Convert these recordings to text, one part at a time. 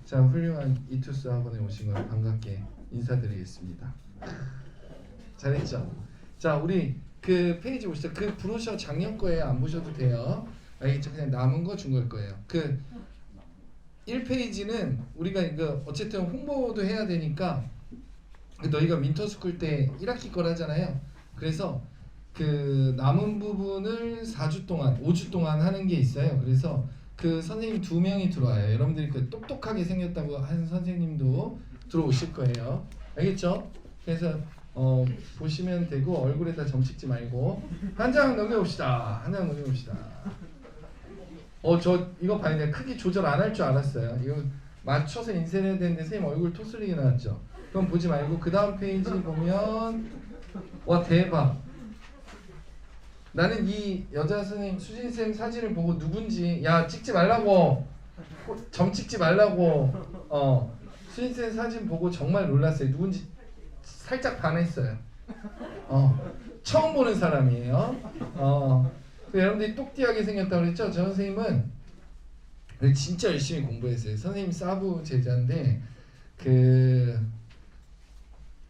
자, 훌륭한 이투스 학원에 오신 걸 반갑게 인사드리겠습니다. 잘했죠? 자, 우리 그 페이지 보시죠. 그 브로셔 작년 거예요. 안 보셔도 돼요. 알겠죠? 그냥 남은 거 준 걸 거예요. 그 1페이지는 우리가 이거 어쨌든 홍보도 해야 되니까 너희가 윈터스쿨 때 1학기 걸 하잖아요. 그래서 그 남은 부분을 4주 동안 5주 동안 하는 게 있어요. 그래서 그 선생님 2명이 들어와요. 여러분들이 그 똑똑하게 생겼다고 하는 선생님도 들어오실 거예요. 알겠죠? 그래서 보시면 되고 얼굴에다 점 찍지 말고 한 장 넘겨봅시다. 한 장 넘겨봅시다. 저 이거 봐야 돼. 크기 조절 안 할 줄 알았어요. 이거 맞춰서 인쇄해야 되는데 선생님 얼굴 토슬리게 나왔죠. 그럼 보지 말고 그 다음 페이지 보면 와 대박. 나는 이 여자 선생님 수진 쌤 사진을 보고 누군지 야 찍지 말라고 점 찍지 말라고 수진 쌤 사진 보고 정말 놀랐어요. 누군지 살짝 반했어요. 처음 보는 사람이에요. 여러분들이 똑띠하게 생겼다고 그랬죠? 저 선생님은 진짜 열심히 공부했어요. 선생님 사부 제자인데 그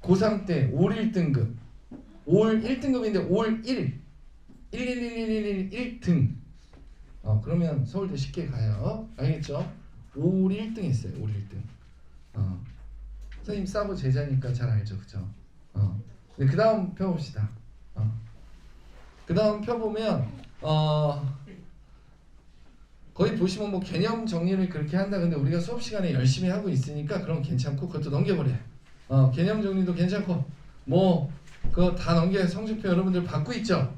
고3 때 올 1등급 올 1등급인데 올 1등 그러면 서울대 쉽게 가요. 알겠죠? 올 1등 했어요. 올 1등 선생님 사부 제자니까 잘 알죠. 그죠? 네, 그 다음 펴봅시다. 그 다음 펴보면 거기 보시면 뭐 개념 정리를 그렇게 한다. 근데 우리가 수업 시간에 열심히 하고 있으니까 그럼 괜찮고 그것도 넘겨버려요. 개념 정리도 괜찮고 뭐 그거 다 넘겨야 성적표 여러분들 받고 있죠.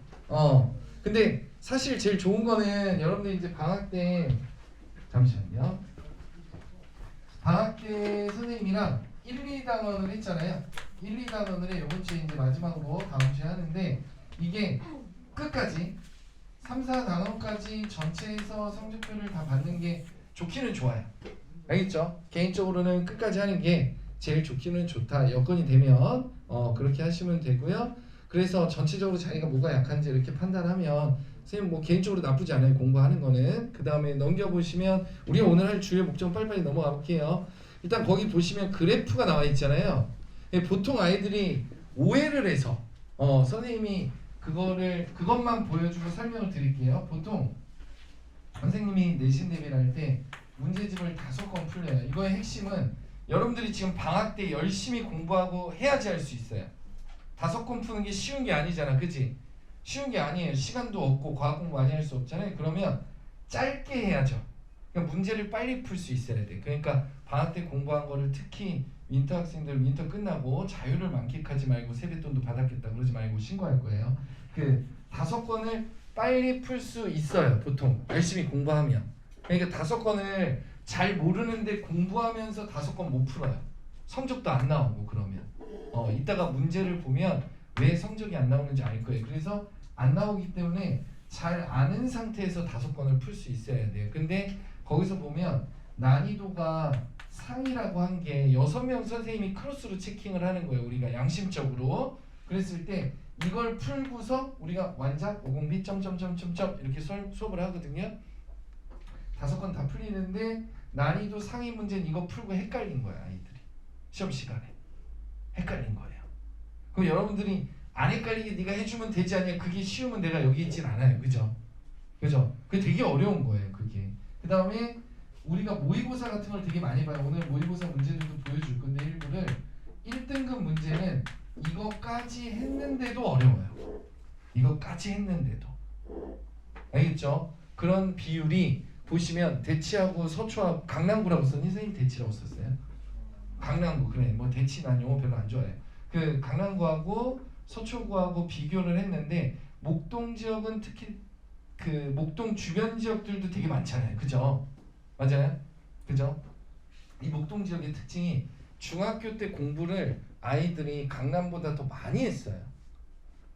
근데 사실 제일 좋은 거는 여러분들 이제 방학 때 잠시만요. 방학 때 선생님이랑 1, 2단원을 했잖아요. 1, 2단원을 이번 주에 이제 마지막으로 다음 주에 하는데 이게 끝까지 3, 4단원까지 전체에서 성적표를 다 받는 게 좋기는 좋아요. 알겠죠? 개인적으로는 끝까지 하는 게 제일 좋기는 좋다. 여건이 되면 그렇게 하시면 되고요. 그래서 전체적으로 자기가 뭐가 약한지 이렇게 판단하면 선생님 뭐 개인적으로 나쁘지 않아요. 공부하는 거는. 그 다음에 넘겨보시면 우리가 오늘 할 주요 목적 빨리빨리 넘어가 볼게요. 일단 거기 보시면 그래프가 나와 있잖아요. 보통 아이들이 오해를 해서 선생님이 그것만 보여주고 설명을 드릴게요. 보통 선생님이 내신 대비를 할 때 문제집을 5건 풀려요. 이거의 핵심은 여러분들이 지금 방학 때 열심히 공부하고 해야지 할 수 있어요. 5건 푸는 게 쉬운 게 아니잖아. 그치? 쉬운 게 아니에요. 시간도 없고 과학 공부 많이 할 수 없잖아요. 그러면 짧게 해야죠. 그러니까 문제를 빨리 풀 수 있어야 돼. 그러니까 방학 때 공부한 거를 특히 윈터 학생들 윈터 끝나고 자유를 만끽하지 말고 세뱃돈도 받았겠다 그러지 말고 신고할 거예요. 그 5건을 빨리 풀 수 있어요. 보통 열심히 공부하면. 그러니까 5건을 잘 모르는데 공부하면서 5건 못 풀어요. 성적도 안 나오고 그러면 이따가 문제를 보면 왜 성적이 안 나오는지 알 거예요. 그래서 안 나오기 때문에 잘 아는 상태에서 5건을 풀 수 있어야 돼요. 근데 거기서 보면 난이도가 상이라고 한 게 6명 선생님이 크로스로 체킹을 하는 거예요. 우리가 양심적으로. 그랬을 때 이걸 풀고서 우리가 완작 50B 점점점점점 이렇게 수업을 하거든요. 5건 다 풀리는데 난이도 상위 문제는 이거 풀고 헷갈린 거야. 아이들이 시험 시간에 헷갈린 거예요. 그럼 여러분들이 안 헷갈리게 네가 해주면 되지 않냐. 그게 쉬우면 내가 여기 있진 않아요. 그죠? 그게 되게 어려운 거예요. 그게. 그 다음에 우리가 모의고사 같은 걸 되게 많이 봐요. 오늘 모의고사 문제들도 보여줄 건데 일부를 1등급 문제는 이거까지 했는데도 어려워요. 이거까지 했는데도. 알겠죠? 그런 비율이 보시면 대치하고 서초하고 강남구라고 썼니? 선생님 대치라고 썼어요? 강남구. 그래. 뭐 대치 난 용어 별로 안 좋아해. 그 강남구하고 서초구하고 비교를 했는데 목동 지역은 특히 그 목동 주변 지역들도 되게 많잖아요. 그죠? 맞아요? 그죠? 이 목동 지역의 특징이 중학교 때 공부를 아이들이 강남보다 더 많이 했어요.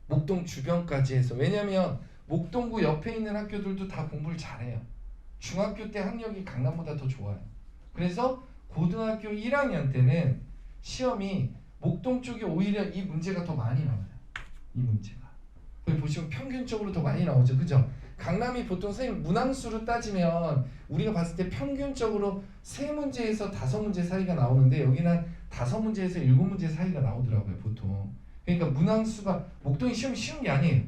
목동 주변까지 해서. 왜냐면 목동구 옆에 있는 학교들도 다 공부를 잘해요. 중학교 때 학력이 강남보다 더 좋아요. 그래서 고등학교 1학년 때는 시험이 목동 쪽이 오히려 이 문제가 더 많이 나와요. 이 문제가. 여기 보시면 평균적으로 더 많이 나오죠. 그죠? 강남이 보통 선생님 문항수로 따지면 우리가 봤을 때 평균적으로 3문제에서 5문제 사이가 나오는데 여기는 한 5문제에서 7문제 사이가 나오더라고요 보통. 그러니까 문항수가 목동이 시험이 쉬운 게 아니에요.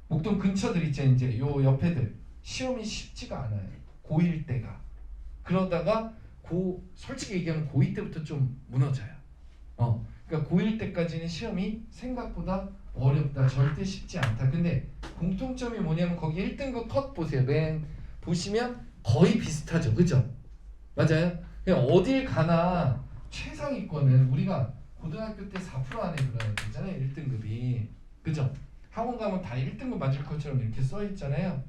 목동 근처들 있죠 이제 요 옆에들 시험이 쉽지가 않아요. 고1 때가. 그러다가 솔직히 얘기하면 고2 때부터 좀 무너져요. 그러니까 고1 때까지는 시험이 생각보다 어렵다. 절대 쉽지 않다. 근데 공통점이 뭐냐면 거기 1등급 컷 보세요. 맨 보시면 거의 비슷하죠. 그죠? 맞아요? 그냥 어딜 가나 최상위권은 우리가 고등학교 때 4% 안에 들어야 되잖아요. 1등급이. 그죠? 학원 가면 다 1등급 맞을 것처럼 이렇게 써 있잖아요.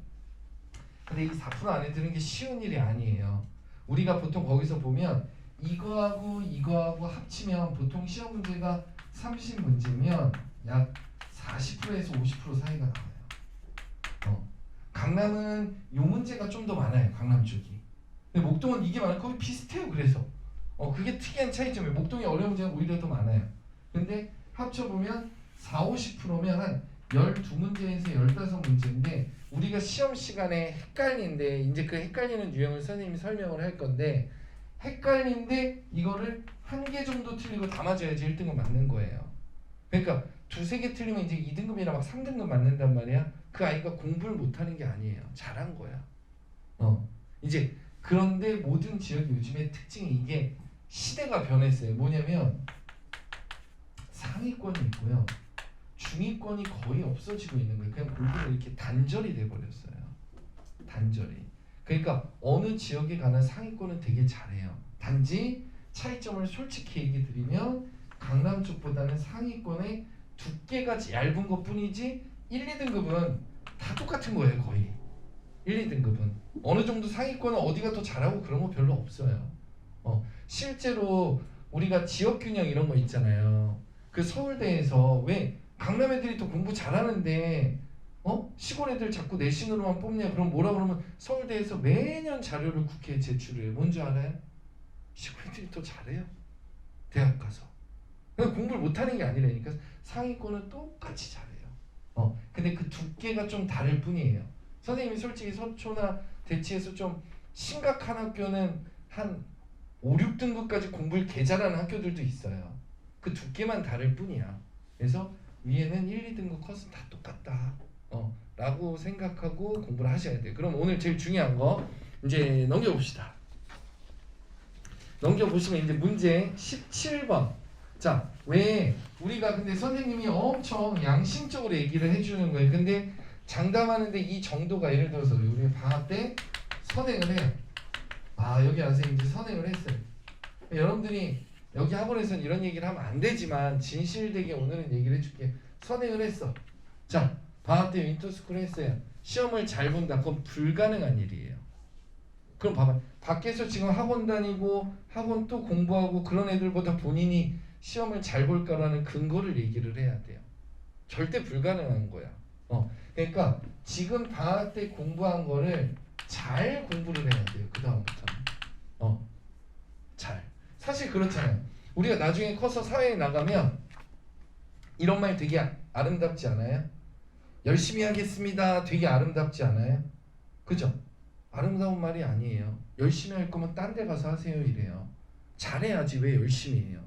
근데 이 4% 안에 드는 게 쉬운 일이 아니에요. 우리가 보통 거기서 보면 이거하고 이거하고 합치면 보통 시험 문제가 30문제면 약 40%에서 50% 사이가 나와요. 강남은 요 문제가 좀 더 많아요. 강남 쪽이. 근데 목동은 이게 많아요. 거의 비슷해요. 그래서 그게 특이한 차이점이에요. 목동이 어려운 문제가 오히려 더 많아요. 근데 합쳐보면 40-50%면 한 12문제에서 15문제인데 우리가 시험 시간에 헷갈리는데 이제 그 헷갈리는 유형을 선생님이 설명을 할 건데 헷갈리는데 이거를 1개 정도 틀리고 다 맞아야지 1등급 맞는 거예요. 그러니까 2-3개 틀리면 이제 2등급이나 막 3등급 맞는단 말이야. 그 아이가 공부를 못하는 게 아니에요. 잘한 거야. 이제 그런데 모든 지역이 요즘에 특징이 이게 시대가 변했어요. 뭐냐면 상위권이 있고요. 중위권이 거의 없어지고 있는 거예요. 그냥 공부가 이렇게 단절이 돼버렸어요. 단절이. 그러니까 어느 지역에 가는 상위권은 되게 잘해요. 단지 차이점을 솔직히 얘기 드리면 강남 쪽보다는 상위권의 두께가 얇은 것 뿐이지 1, 2등급은 다 똑같은 거예요. 거의 1, 2등급은 어느 정도 상위권은 어디가 더 잘하고 그런 거 별로 없어요. 실제로 우리가 지역균형 이런 거 있잖아요. 그 서울대에서 왜 강남 애들이 더 공부 잘하는데 시골 애들 자꾸 내신으로만 뽑냐. 그럼 뭐라 그러면 서울대에서 매년 자료를 국회에 제출해요. 뭔지 알아요? 시골 애들이 더 잘해요. 대학 가서. 그냥 공부를 못하는 게 아니라니까. 상위권은 똑같이 잘해요. 근데 그 두께가 좀 다를 뿐이에요. 선생님이 솔직히 서초나 대치에서 좀 심각한 학교는 한 5, 6등급까지 공부를 개 잘하는 학교들도 있어요. 그 두께만 다를 뿐이야. 그래서 위에는 1, 2등급 컷은 다 똑같다. 라고 생각하고 공부를 하셔야 돼요. 그럼 오늘 제일 중요한 거 이제 넘겨봅시다. 넘겨보시면 이제 문제 17번. 자, 왜 우리가 근데 선생님이 엄청 양심적으로 얘기를 해주는 거예요. 근데 장담하는데 이 정도가 예를 들어서 우리 방학 때 선행을 해요. 여기 와서 이제 선행을 했어요. 여러분들이 여기 학원에서는 이런 얘기를 하면 안 되지만 진실되게 오늘은 얘기를 해줄게. 선행을 했어. 자, 방학 때 윈터스쿨 했어요. 시험을 잘 본다. 그건 불가능한 일이에요. 그럼 봐봐. 밖에서 지금 학원 다니고 학원 또 공부하고 그런 애들보다 본인이 시험을 잘 볼까라는 근거를 얘기를 해야 돼요. 절대 불가능한 거야. 그러니까 지금 방학 때 공부한 거를 잘 공부를 해야 돼요. 그 다음부터는. 잘. 사실 그렇잖아요. 우리가 나중에 커서 사회에 나가면 이런 말 되게 아름답지 않아요? 열심히 하겠습니다. 되게 아름답지 않아요? 그죠? 아름다운 말이 아니에요. 열심히 할 거면 딴 데 가서 하세요 이래요. 잘해야지 왜 열심히 해요?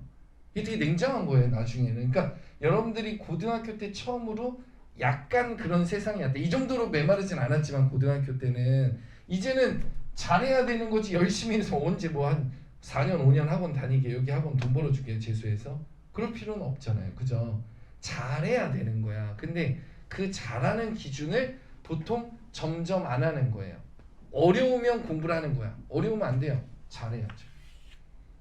이게 되게 냉정한 거예요 나중에는. 그러니까 여러분들이 고등학교 때 처음으로 약간 그런 세상이 왔다. 이 정도로 메마르진 않았지만 고등학교 때는 이제는 잘해야 되는 거지. 열심히 해서 언제 뭐 한 4년 5년 학원 다니게 여기 학원 돈 벌어주게 재수해서 그럴 필요는 없잖아요. 그죠? 잘해야 되는 거야. 근데 그 잘하는 기준을 보통 점점 안 하는 거예요. 어려우면 공부를 하는 거야. 어려우면 안 돼요. 잘해야죠.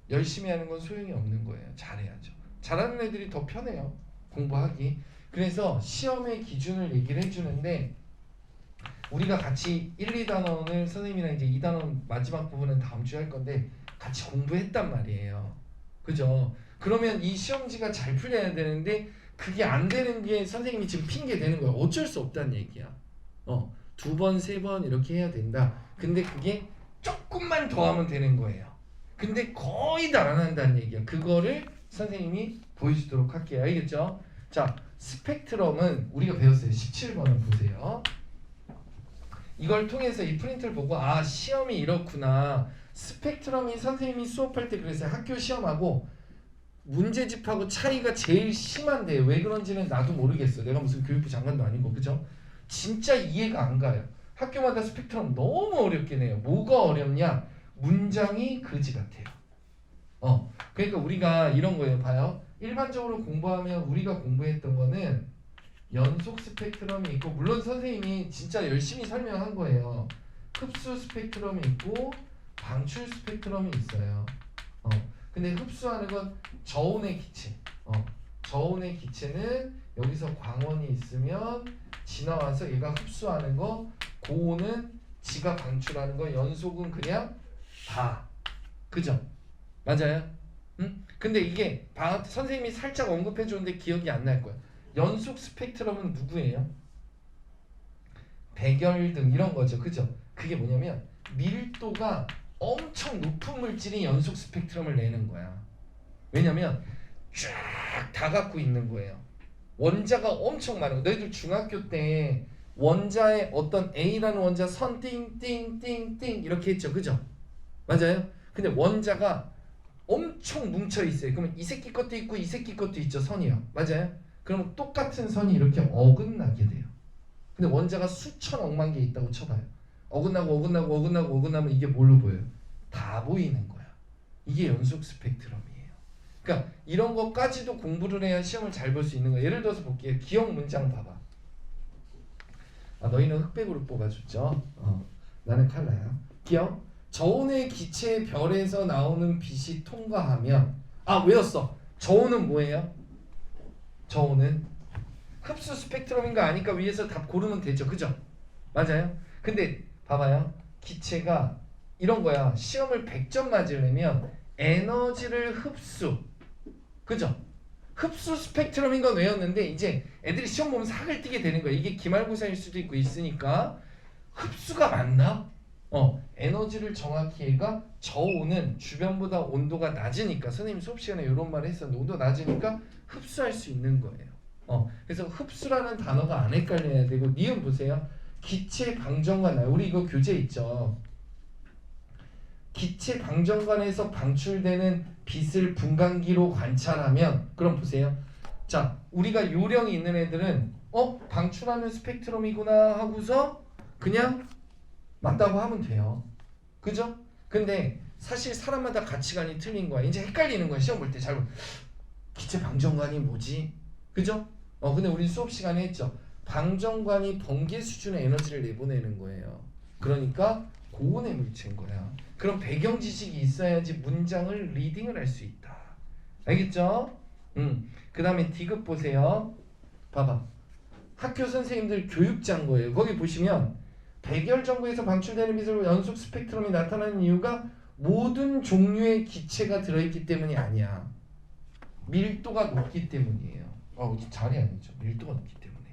열심히 하는 건 소용이 없는 거예요. 잘해야죠. 잘하는 애들이 더 편해요. 공부하기. 그래서 시험의 기준을 얘기를 해주는데 우리가 같이 1, 2단원을 선생님이랑 이제 2단원 마지막 부분은 다음 주에 할 건데 같이 공부했단 말이에요. 그죠? 그러면 이 시험지가 잘 풀려야 되는데 그게 안 되는 게 선생님이 지금 핑계 대는 거야. 어쩔 수 없다는 얘기야. 2번, 3번 이렇게 해야 된다. 근데 그게 조금만 더 하면 되는 거예요. 근데 거의 다 안 한다는 얘기야. 그거를 선생님이 보여주도록 할게요. 알겠죠? 자, 스펙트럼은 우리가 배웠어요. 17번을 보세요. 이걸 통해서 이 프린트를 보고 아 시험이 이렇구나. 스펙트럼이 선생님이 수업할 때 그랬어요. 학교 시험하고 문제집하고 차이가 제일 심한데 왜 그런지는 나도 모르겠어. 내가 무슨 교육부 장관도 아니고 그죠? 진짜 이해가 안 가요. 학교마다 스펙트럼 너무 어렵긴 해요. 뭐가 어렵냐? 문장이 그지 같아요. 그러니까 우리가 이런 거예요. 봐요. 일반적으로 공부하면 우리가 공부했던 거는 연속 스펙트럼이 있고 물론 선생님이 진짜 열심히 설명한 거예요. 흡수 스펙트럼이 있고 방출 스펙트럼이 있어요. 근데 흡수하는 건 저온의 기체. 저온의 기체는 여기서 광원이 있으면 지나와서 얘가 흡수하는 거, 고온은 지가 방출하는 거, 연속은 그냥 다. 그죠? 맞아요? 응? 근데 이게 선생님이 살짝 언급해 줬는데 기억이 안 날 거야. 연속 스펙트럼은 누구예요? 백열등 이런 거죠. 그죠? 그게 뭐냐면 밀도가 엄청 높은 물질이 연속 스펙트럼을 내는 거야. 왜냐면 쫙 다 갖고 있는 거예요. 원자가 엄청 많은 거. 너희들 중학교 때 원자의 어떤 A라는 원자 선 띵띵띵띵 이렇게 했죠. 그죠? 맞아요? 근데 원자가 엄청 뭉쳐 있어요. 그러면 이 새끼 것도 있고 이 새끼 것도 있죠. 선이요. 맞아요? 그러면 똑같은 선이 이렇게 어긋나게 돼요. 근데 원자가 수천억만 개 있다고 쳐봐요. 어긋나면 이게 뭘로 보여요? 다 보이는 거야. 이게 연속 스펙트럼이에요. 그러니까 이런 것까지도 공부를 해야 시험을 잘 볼 수 있는 거예요. 예를 들어서 볼게요. 기억 문장 봐봐. 너희는 흑백으로 뽑아줬죠? 나는 칼라야. 기억? 저온의 기체 별에서 나오는 빛이 통과하면 외웠어. 저온은 뭐예요? 저온은 흡수 스펙트럼인가 아니까 위에서 답 고르면 되죠. 그죠? 맞아요? 근데 봐봐요. 기체가 이런 거야. 시험을 100점 맞으려면 에너지를 흡수. 그죠? 흡수 스펙트럼인 건 외웠는데 이제 애들이 시험 보면 사글 띠게 되는 거야. 이게 기말고사일 수도 있고 있으니까 흡수가 맞나? 에너지를 정확히 얘가 저온은 주변보다 온도가 낮으니까 선생님 수업 시간에 이런 말 했었는데 온도 낮으니까 흡수할 수 있는 거예요. 그래서 흡수라는 단어가 안 헷갈려야 되고 니은 보세요. 기체 방정관 우리 이거 교재 있죠. 기체 방정관에서 방출되는 빛을 분광기로 관찰하면 그럼 보세요. 자, 우리가 요령이 있는 애들은 방출하는 스펙트럼이구나 하고서 그냥 맞다고 하면 돼요. 그죠? 근데 사실 사람마다 가치관이 틀린 거야. 이제 헷갈리는 거야. 시험 볼 때 잘 기체 방정관이 뭐지? 그죠? 근데 우리 수업 시간에 했죠. 방정관이 번개 수준의 에너지를 내보내는 거예요. 그러니까 고온의 물체인 거야. 그럼 배경 지식이 있어야지 문장을 리딩을 할 수 있다. 알겠죠? 그 다음에 디귿 보세요. 봐봐. 학교 선생님들 교육장 거예요. 거기 보시면 백열전구에서 방출되는 빛으로 연속 스펙트럼이 나타나는 이유가 모든 종류의 기체가 들어있기 때문이 아니야. 밀도가 높기 때문이에요. 잘이 아니죠. 밀도가 높기 때문에.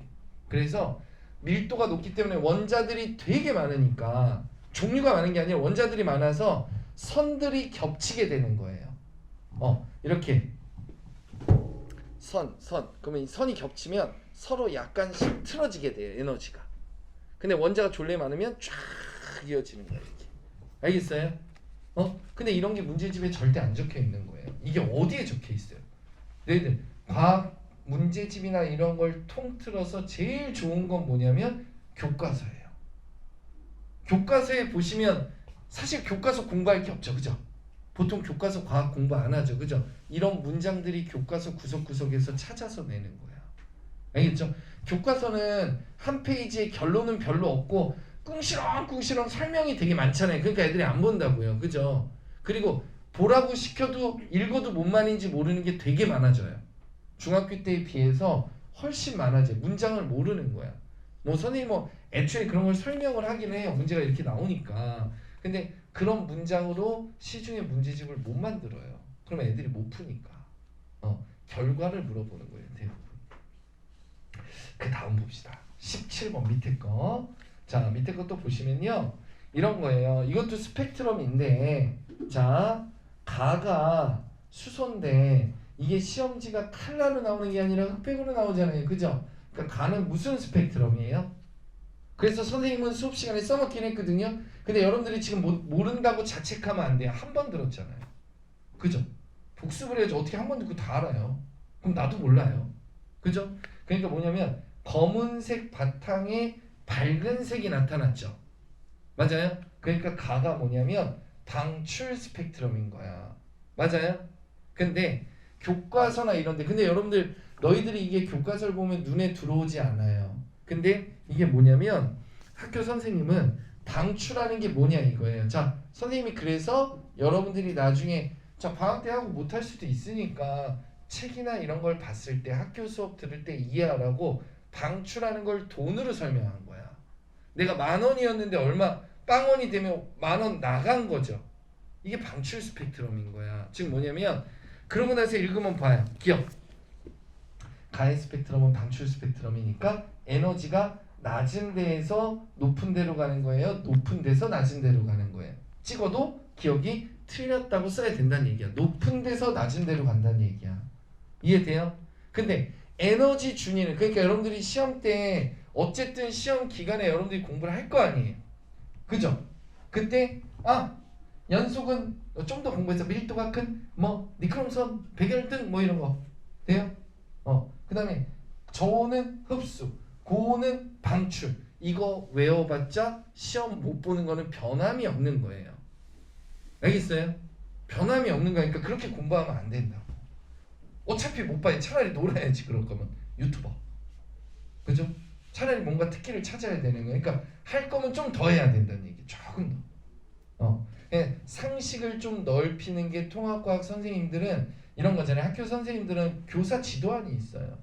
그래서 밀도가 높기 때문에 원자들이 되게 많으니까 종류가 많은 게 아니라 원자들이 많아서 선들이 겹치게 되는 거예요. 이렇게 선 그러면 이 선이 겹치면 서로 약간씩 틀어지게 돼요. 에너지가. 근데 원자가 졸래 많으면 쫙 이어지는 거예요. 이렇게. 알겠어요? 근데 이런 게 문제집에 절대 안 적혀 있는 거예요. 이게 어디에 적혀 있어요? 너희들 과학 문제집이나 이런 걸 통틀어서 제일 좋은 건 뭐냐면 교과서예요. 교과서에 보시면 사실 교과서 공부할 게 없죠. 그죠? 보통 교과서 과학 공부 안 하죠. 그죠? 이런 문장들이 교과서 구석구석에서 찾아서 내는 거야. 알겠죠? 교과서는 한 페이지에 결론은 별로 없고 꿍시렁꿍시렁 설명이 되게 많잖아요. 그러니까 애들이 안 본다고요. 그죠? 그리고 보라고 시켜도 읽어도 뭔 말인지 모르는 게 되게 많아져요. 중학교 때에 비해서 훨씬 많아져요. 문장을 모르는 거야. 선생님 애초에 그런 걸 설명을 하긴 해요. 문제가 이렇게 나오니까. 근데 그런 문장으로 시중에 문제집을 못 만들어요. 그러면 애들이 못 푸니까. 결과를 물어보는 거예요. 대부분. 그 다음 봅시다. 17번 밑에 거. 자, 밑에 것도 보시면요. 이런 거예요. 이것도 스펙트럼인데 자, 가가 수소인데 이게 시험지가 칼라로 나오는 게 아니라 흑백으로 나오잖아요. 그죠? 그러니까 가는 무슨 스펙트럼이에요? 그래서 선생님은 수업 시간에 써먹긴 했거든요. 근데 여러분들이 지금 모른다고 자책하면 안 돼요. 한 번 들었잖아요. 그죠? 복습을 해야지. 어떻게 한 번 듣고 다 알아요? 그럼 나도 몰라요. 그죠? 그러니까 뭐냐면 검은색 바탕에 밝은 색이 나타났죠. 맞아요? 그러니까 가가 뭐냐면 방출 스펙트럼인 거야. 맞아요? 근데 교과서나 이런데 근데 여러분들 너희들이 이게 교과서를 보면 눈에 들어오지 않아요. 근데 이게 뭐냐면 학교 선생님은 방출하는 게 뭐냐 이거예요. 자, 선생님이 그래서 여러분들이 나중에 자 방학 때 하고 못할 수도 있으니까 책이나 이런 걸 봤을 때 학교 수업 들을 때 이해하라고 방출하는 걸 돈으로 설명한 거야. 내가 10,000원이었는데 얼마 빵원이 되면 10,000원 나간 거죠. 이게 방출 스펙트럼인 거야. 즉 뭐냐면 그러고 나서 읽으면 봐요. 기억. 가해 스펙트럼은 방출 스펙트럼이니까 에너지가 낮은 데에서 높은 데로 가는 거예요. 높은 데서 낮은 데로 가는 거예요. 찍어도 기억이 틀렸다고 써야 된다는 얘기야. 높은 데서 낮은 데로 간다는 얘기야. 이해돼요? 근데 에너지 준위는 그러니까 여러분들이 시험 때 어쨌든 시험 기간에 여러분들이 공부를 할 거 아니에요. 그죠? 그때 연속은 좀 더 공부해서 밀도가 큰 뭐 니크롬선 백열등 뭐 이런 거 돼요? 그 다음에 저는 흡수, 고는 방출. 이거 외워봤자 시험 못 보는 거는 변함이 없는 거예요. 알겠어요? 변함이 없는 거니까 그렇게 공부하면 안 된다고. 어차피 못 봐요. 차라리 놀아야지. 그럴 거면 유튜버. 그죠? 차라리 뭔가 특기를 찾아야 되는 거예요. 그러니까 할 거면 좀 더 해야 된다는 얘기. 조금 더. 상식을 좀 넓히는 게 통합과학 선생님들은 이런 거잖아요. 학교 선생님들은 교사 지도안이 있어요.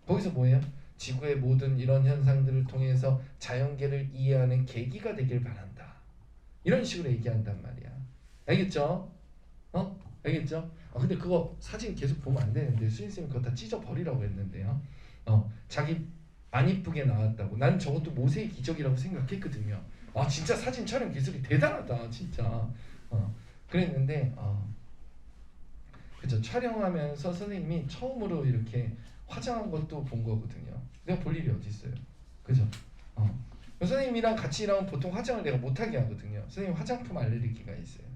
거기서 뭐예요? 지구의 모든 이런 현상들을 통해서 자연계를 이해하는 계기가 되길 바란다. 이런 식으로 얘기한단 말이야. 알겠죠? 알겠죠? 근데 그거 사진 계속 보면 안 되는데 수인쌤이 그거 다 찢어버리라고 했는데요. 자기 안 이쁘게 나왔다고. 난 저것도 모세의 기적이라고 생각했거든요. 진짜 사진 촬영 기술이 대단하다 진짜. 그랬는데 그죠. 촬영하면서 선생님이 처음으로 이렇게 화장한 것도 본 거거든요. 내가 볼 일이 어디 있어요. 그죠? 선생님이랑 같이 일하면 보통 화장을 내가 못하게 하거든요. 선생님 화장품 알레르기가 있어요.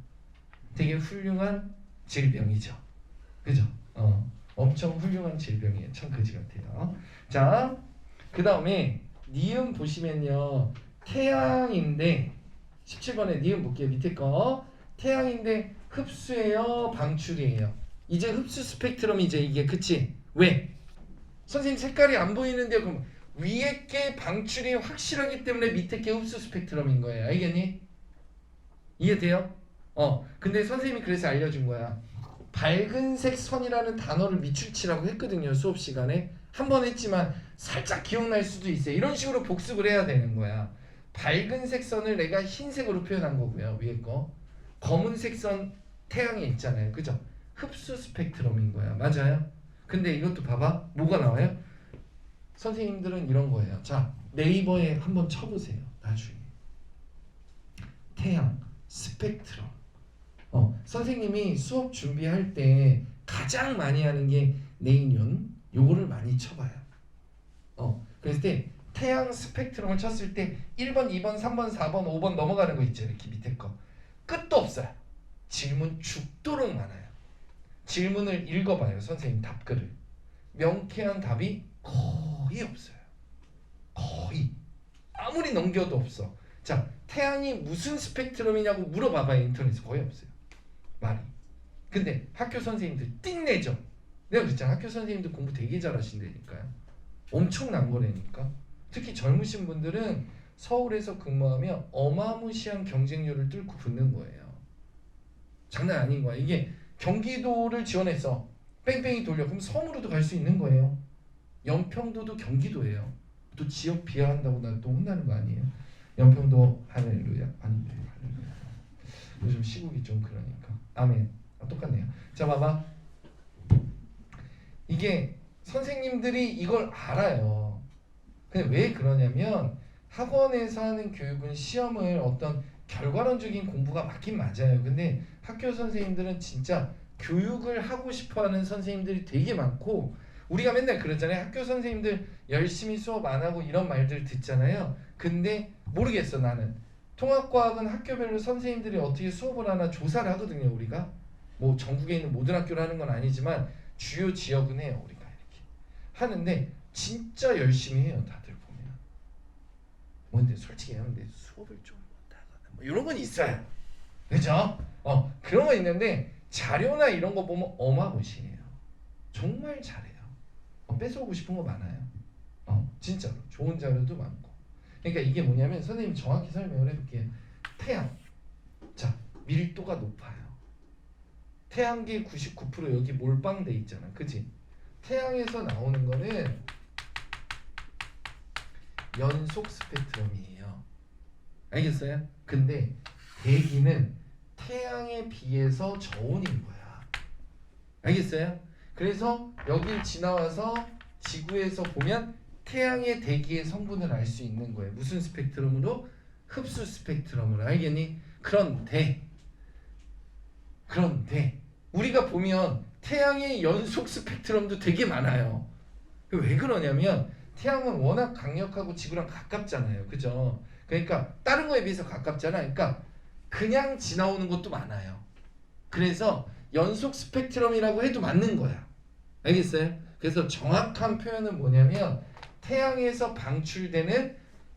되게 훌륭한 질병이죠. 그죠? 엄청 훌륭한 질병이에요. 참 그지 같아요. 자, 그 다음에 니은 보시면요. 태양인데 17번에 니은 볼게요. 밑에 거. 태양인데 흡수예요? 방출이에요? 이제 흡수 스펙트럼이죠. 이게 그치? 왜? 선생님 색깔이 안 보이는데 그럼 위에 게 방출이 확실하기 때문에 밑에 게 흡수 스펙트럼인 거예요. 알겠니? 이해돼요? 근데 선생님이 그래서 알려준 거야. 밝은색 선이라는 단어를 밑줄치라고 했거든요. 수업 시간에. 한 번 했지만 살짝 기억날 수도 있어요. 이런 식으로 복습을 해야 되는 거야. 밝은색 선을 내가 흰색으로 표현한 거고요. 위에 거. 검은색 선 태양에 있잖아요. 그죠? 흡수 스펙트럼인 거야. 맞아요? 근데 이것도 봐봐. 뭐가 나와요? 선생님들은 이런 거예요. 자, 네이버에 한번 쳐보세요. 나중에. 태양, 스펙트럼. 선생님이 수업 준비할 때 가장 많이 하는 게 네이윤. 요거를 많이 쳐봐요. 그랬을 때 태양 스펙트럼을 쳤을 때 1번, 2번, 3번, 4번, 5번 넘어가는 거 있죠. 이렇게 밑에 거. 끝도 없어요. 질문 죽도록 많아요. 질문을 읽어봐요. 선생님 답글을. 명쾌한 답이 거의 없어요. 거의. 아무리 넘겨도 없어. 자, 태양이 무슨 스펙트럼이냐고 물어봐봐요. 인터넷에 거의 없어요. 말이. 근데 학교 선생님들 띵내죠. 내가 그랬잖아. 학교 선생님들 공부 되게 잘하신다니까요. 엄청난 거라니까. 특히 젊으신 분들은 서울에서 근무하면 어마무시한 경쟁률을 뚫고 붙는 거예요. 장난 아닌 거야. 이게 경기도를 지원해서 뺑뺑이 돌려. 그럼 섬으로도 갈 수 있는 거예요. 연평도도 경기도예요. 또 지역 비하한다고 나 또 혼나는 거 아니에요? 연평도 할렐루야. 아닌데 할렐루야. 요즘 시국이 좀 그러니까. 아멘. 똑같네요. 자, 봐봐. 이게 선생님들이 이걸 알아요. 근데 왜 그러냐면 학원에서 하는 교육은 시험을 어떤 결과론적인 공부가 맞긴 맞아요. 근데 학교 선생님들은 진짜 교육을 하고 싶어하는 선생님들이 되게 많고 우리가 맨날 그러잖아요. 학교 선생님들 열심히 수업 안 하고 이런 말들 듣잖아요. 근데 모르겠어 나는. 통합과학은 학교별로 선생님들이 어떻게 수업을 하나 조사를 하거든요. 우리가 뭐 전국에 있는 모든 학교를 하는 건 아니지만 주요 지역은 해요. 우리가 이렇게 하는데 진짜 열심히 해요. 다들 보면. 뭔데 솔직히 하는데 수업을 좀 못하거나 뭐 이런 건 있어요. 그죠? 그런 거 있는데 자료나 이런 거 보면 어마무시해요. 정말 잘해요. 뺏어오고 싶은 거 많아요. 진짜로 좋은 자료도 많고. 그러니까 이게 뭐냐면 선생님 정확히 설명을 해볼게요. 태양, 자 밀도가 높아요. 태양계 99% 여기 몰빵돼 있잖아, 그지? 태양에서 나오는 거는 연속 스펙트럼이에요. 알겠어요? 근데 대기는 태양에 비해서 저온인 거야. 알겠어요? 그래서 여기 지나와서 지구에서 보면 태양의 대기의 성분을 알 수 있는 거예요. 무슨 스펙트럼으로? 흡수 스펙트럼으로. 알겠니? 그런데 우리가 보면 태양의 연속 스펙트럼도 되게 많아요. 왜 그러냐면 태양은 워낙 강력하고 지구랑 가깝잖아요. 그죠? 그러니까 다른 거에 비해서 가깝잖아. 그러니까 그냥 지나오는 것도 많아요. 그래서 연속 스펙트럼이라고 해도 맞는 거야. 알겠어요? 그래서 정확한 표현은 뭐냐면 태양에서 방출되는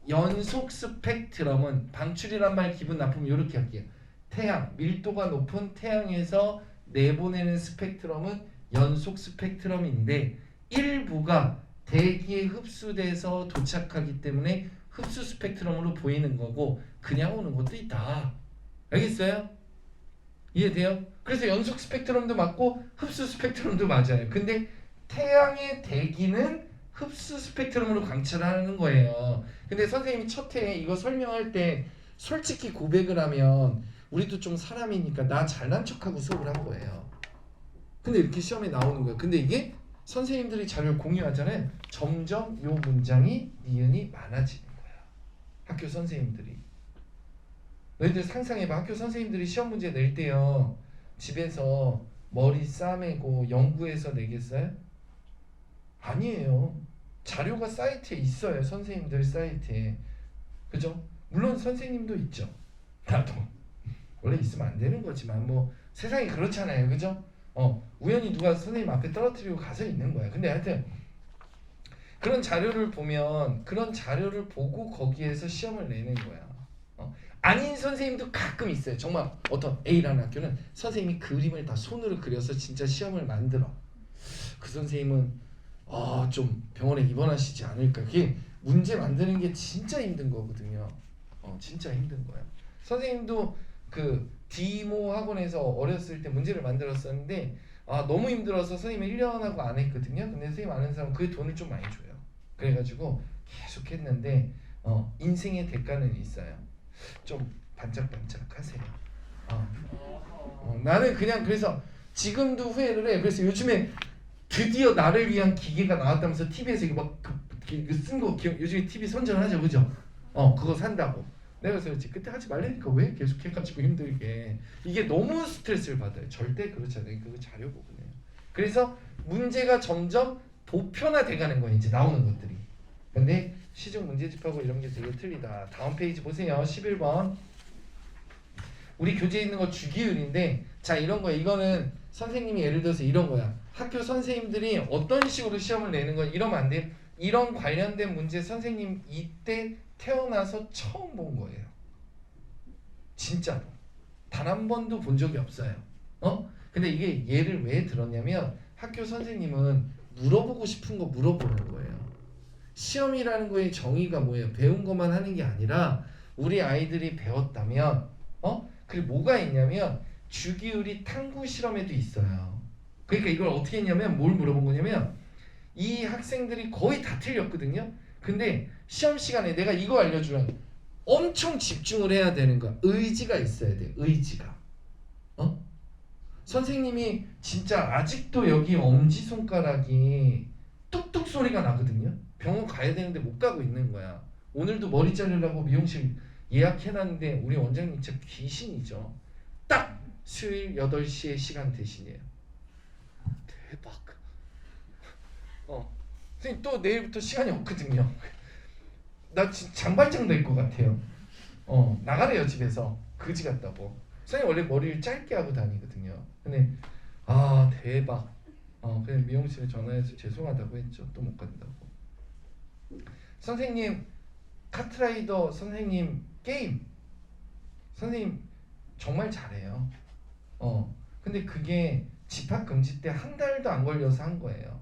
연속 스펙트럼은, 방출이란 말 기분 나쁘면 이렇게 할게요. 태양, 밀도가 높은 태양에서 내보내는 스펙트럼은 연속 스펙트럼인데 일부가 대기에 흡수돼서 도착하기 때문에 흡수 스펙트럼으로 보이는 거고 그냥 오는 것도 있다. 알겠어요? 이해돼요? 그래서 연속 스펙트럼도 맞고 흡수 스펙트럼도 맞아요. 근데 태양의 대기는 흡수 스펙트럼으로 관찰하는 거예요. 근데 선생님이 첫 해 이거 설명할 때 솔직히 고백을 하면 우리도 좀 사람이니까 나 잘난 척하고 수업을 한 거예요. 근데 이렇게 시험에 나오는 거예요. 근데 이게 선생님들이 자료를 공유하잖아요. 점점 요 문장이 니은이 많아지는 거야. 학교 선생님들이. 너희들 상상해봐. 학교 선생님들이 시험 문제 낼 때요. 집에서 머리 싸매고 연구해서 내겠어요? 아니에요. 자료가 사이트에 있어요. 선생님들 사이트에. 그죠? 물론 선생님도 있죠. 나도. 원래 있으면 안 되는 거지만 뭐 세상이 그렇잖아요. 그죠? 우연히 누가 선생님 앞에 떨어뜨리고 가서 있는 거야. 근데 하여튼 그런 자료를 보면 그런 자료를 보고 거기에서 시험을 내는 거야. 아닌 선생님도 가끔 있어요. 정말 어떤 A라는 학교는 선생님이 그림을 다 손으로 그려서 진짜 시험을 만들어. 그 선생님은 좀 병원에 입원하시지 않을까. 그게 문제 만드는 게 진짜 힘든 거거든요. 진짜 힘든 거예요. 선생님도 그 디모 학원에서 어렸을 때 문제를 만들었었는데 너무 힘들어서 선생님이 1년하고 안 했거든요. 근데 선생님 아는 사람은 그 돈을 좀 많이 줘요. 그래가지고 계속 했는데 인생의 대가는 있어요. 좀 반짝반짝 하세요. 나는 그냥 그래서 지금도 후회를 해. 그래서 요즘에 드디어 나를 위한 기계가 나왔다면서 TV에서 이거 막 쓴 거 요즘에 TV 선전하죠, 그죠? 그거 산다고. 내가 그래서 그때 하지 말라니까 왜 계속 해가지고 힘들게. 이게 너무 스트레스를 받아요. 절대 그렇지 않아요. 그거 자료 보고요. 그래서 문제가 점점 보편화돼가는 거예요. 이제 나오는 것들이. 근데 시중 문제집하고 이런 게 되게 틀리다. 다음 페이지 보세요. 11번. 우리 교재에 있는 거 주기율인데 자 이런 거야. 이거는 선생님이 예를 들어서 이런 거야. 학교 선생님들이 어떤 식으로 시험을 내는 거야. 이러면 안 돼. 이런 관련된 문제 선생님 이때 태어나서 처음 본 거예요. 진짜로. 단 한 번도 본 적이 없어요. 근데 이게 얘를 왜 들었냐면 학교 선생님은 물어보고 싶은 거 물어보는 거예요. 시험이라는 거의 정의가 뭐예요? 배운 것만 하는 게 아니라 우리 아이들이 배웠다면 그리고 뭐가 있냐면 주기율이 탐구 실험에도 있어요. 그러니까 이걸 어떻게 했냐면 뭘 물어본 거냐면 이 학생들이 거의 다 틀렸거든요. 근데 시험 시간에 내가 이거 알려주면 엄청 집중을 해야 되는 거야. 의지가 있어야 돼. 의지가. 선생님이 진짜 아직도 여기 엄지손가락이 뚝뚝 소리가 나거든요. 병원 가야 되는데 못 가고 있는 거야. 오늘도 머리 자르려고 미용실 예약해놨는데 우리 원장님 진짜 귀신이죠. 딱 수요일 8시에 시간 대신이에요. 대박. 선생님 또 내일부터 시간이 없거든요. 나 진짜 장발장 될 것 같아요. 나가래요 집에서 그지 같다고. 선생님 원래 머리를 짧게 하고 다니거든요. 근데 대박. 그냥 미용실에 전화해서 죄송하다고 했죠. 또 못 간다고. 선생님 카트라이더 선생님 게임 선생님 정말 잘해요. 근데 그게 집합 금지 때 한 달도 안 걸려서 한 거예요.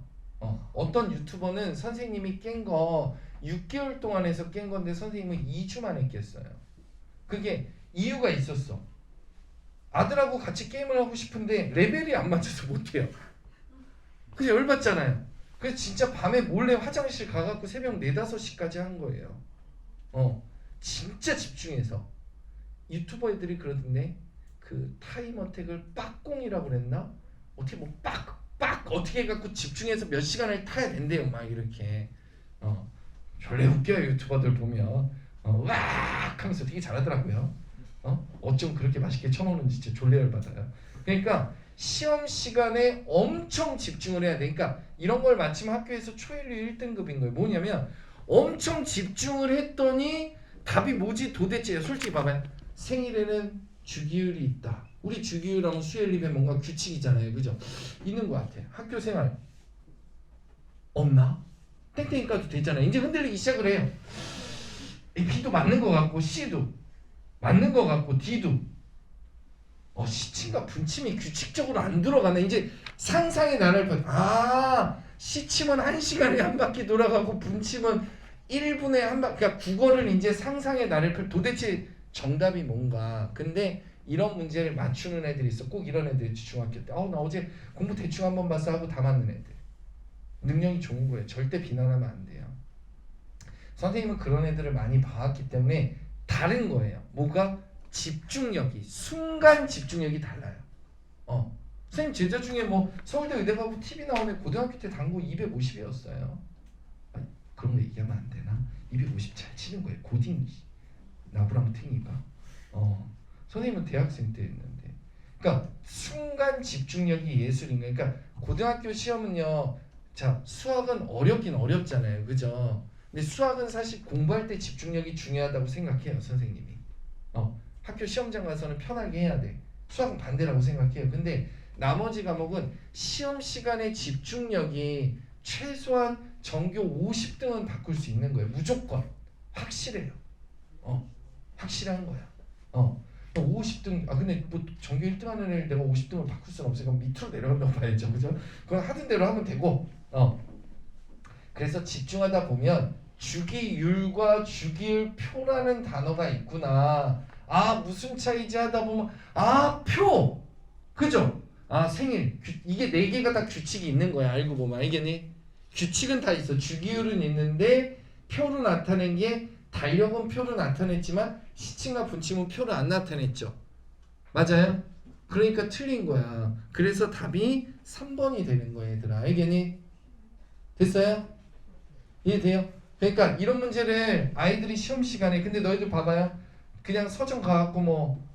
어떤 유튜버는 선생님이 깬 거 6개월 동안 해서 깬 건데 선생님은 2주 만에 깼어요. 그게 이유가 있었어. 아들하고 같이 게임을 하고 싶은데 레벨이 안 맞춰서 못해요. 그래서 열받잖아요. 그래서 진짜 밤에 몰래 화장실 가갖고 새벽 4, 5시까지 한 거예요. 진짜 집중해서. 유튜버 애들이 그러던데 그 타임어택을 빡공이라고 그랬나? 어떻게 뭐 빡 어떻게 해갖고 집중해서 몇 시간을 타야 된대요. 막 이렇게. 졸래 웃겨요 유튜버들 보면. 으악 하면서 되게 잘하더라고요. 어쩜 그렇게 맛있게 쳐먹는지 진짜 졸래 열받아요. 그러니까 시험 시간에 엄청 집중을 해야 돼. 그러니까 이런 걸 마침 학교에서 초일류 1등급인 거예요. 뭐냐면 엄청 집중을 했더니 답이 뭐지 도대체. 솔직히 봐봐요. 생일에는 주기율이 있다. 우리 주기율하면 수열립에 뭔가 규칙이잖아요. 그죠? 있는 것 같아. 학교 생활 없나? 땡땡이 까도 되잖아요. 이제 흔들리기 시작을 해요. B도 맞는 것 같고 C도 맞는 것 같고 D도 시침과 분침이 규칙적으로 안 들어가네. 이제 상상의 나를 시침은 1시간에 한 바퀴 돌아가고 분침은 1분에 한 바퀴. 그러니까 국어를 이제 상상의 나를 도대체 정답이 뭔가. 근데 이런 문제를 맞추는 애들이 있어. 꼭 이런 애들이 중학교 때 나 어제 공부 대충 한번 봤어 하고 다 맞는 애들. 능력이 좋은 거예요. 절대 비난하면 안 돼요. 선생님은 그런 애들을 많이 봐왔기 때문에 다른 거예요. 뭐가? 집중력이, 순간 집중력이 달라요. 선생님 제자 중에 뭐 서울대 의대 가고 TV 나오는 고등학교 때 당구 250이었어요. 그런 거 얘기하면 안 되나? 250 잘 치는 거예요. 고딩 나부랑탱이가. 선생님은 대학생 때 했는데. 그러니까 순간 집중력이 예술인 거예요. 그러니까 고등학교 시험은요. 자, 수학은 어렵긴 어렵잖아요. 그죠? 근데 수학은 사실 공부할 때 집중력이 중요하다고 생각해요. 선생님이. 학교 시험장 가서는 편하게 해야 돼. 수학은 반대라고 생각해요. 근데 나머지 과목은 시험 시간에 집중력이 최소한 전교 50등은 바꿀 수 있는 거예요. 무조건. 확실해요. 확실한 거야. 50등. 근데 뭐 전교 1등 하는 애를 내가 50등을 바꿀 수는 없으니까 밑으로 내려간다고 봐야죠. 그죠? 그건 하던 대로 하면 되고. 그래서 집중하다 보면 주기율과 주기율표라는 단어가 있구나. 무슨 차이지 하다 보면 표. 그죠? 생일. 이게 4개가 다 규칙이 있는 거야. 알고 보면 알겠니? 규칙은 다 있어. 주기율은 있는데 표로 나타낸 게 달력은 표로 나타냈지만 시침과 분침은 표로 안 나타냈죠. 맞아요? 그러니까 틀린 거야. 그래서 답이 3번이 되는 거야. 얘들아. 알겠니? 됐어요? 이해돼요? 그러니까 이런 문제를 아이들이 시험 시간에 근데 너희들 봐봐요. 그냥 서점 가갖고 뭐